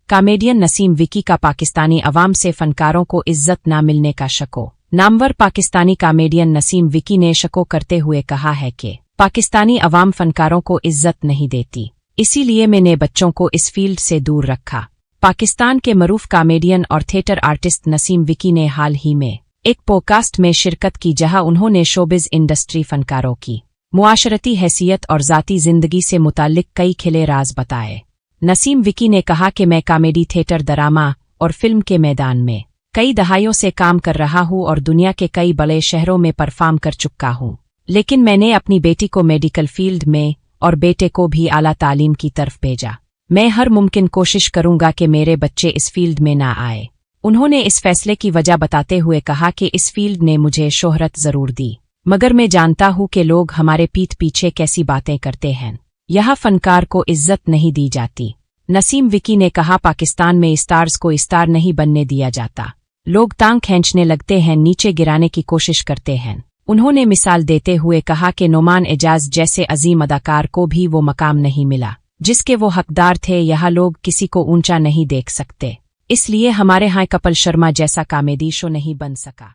Comedian Naseem Vicky का पाकिस्तानी अवाम से फनकारों को इज्जत न मिलने का शको। नामवर पाकिस्तानी कॉमेडियन नसीम विकी ने शको करते हुए कहा है कि पाकिस्तानी अवाम फनकारों को इज्जत नहीं देती, इसीलिए मैंने बच्चों को इस फील्ड से दूर रखा। पाकिस्तान के मरूफ कॉमेडियन और थिएटर आर्टिस्ट नसीम विकी ने हाल ही में एक पॉडकास्ट में शिरकत की, जहां उन्होंने शोबिज इंडस्ट्री फनकारों की मुआशरती हैसियत और ज़ाती ज़िंदगी से मुताल्लिक कई खिले राज बताए। नसीम विकी ने कहा कि मैं कॉमेडी, थिएटर, ड्रामा और फिल्म के मैदान में कई दहाइयों से काम कर रहा हूं और दुनिया के कई बड़े शहरों में परफॉर्म कर चुका हूं, लेकिन मैंने अपनी बेटी को मेडिकल फील्ड में और बेटे को भी आला तालीम की तरफ भेजा। मैं हर मुमकिन कोशिश करूंगा कि मेरे बच्चे इस फील्ड में ना आए। उन्होंने इस फैसले की वजह बताते हुए कहा कि इस फील्ड ने मुझे शोहरत जरूर दी, मगर मैं जानता हूं कि लोग हमारे पीठ पीछे कैसी बातें करते हैं। यह फनकार को इज्जत नहीं दी जाती। नसीम विकी ने कहा, पाकिस्तान में स्टार्स को स्टार नहीं बनने दिया जाता। लोग टांग खींचने लगते हैं, नीचे गिराने की कोशिश करते हैं। उन्होंने मिसाल देते हुए कहा कि नोमान एजाज जैसे अजीम अदाकार को भी वो मकाम नहीं मिला जिसके वो हकदार थे। यहाँ लोग किसी को ऊंचा नहीं देख सकते, इसलिए हमारे यहाँ कपिल शर्मा जैसा कॉमेडी शो नहीं बन सका।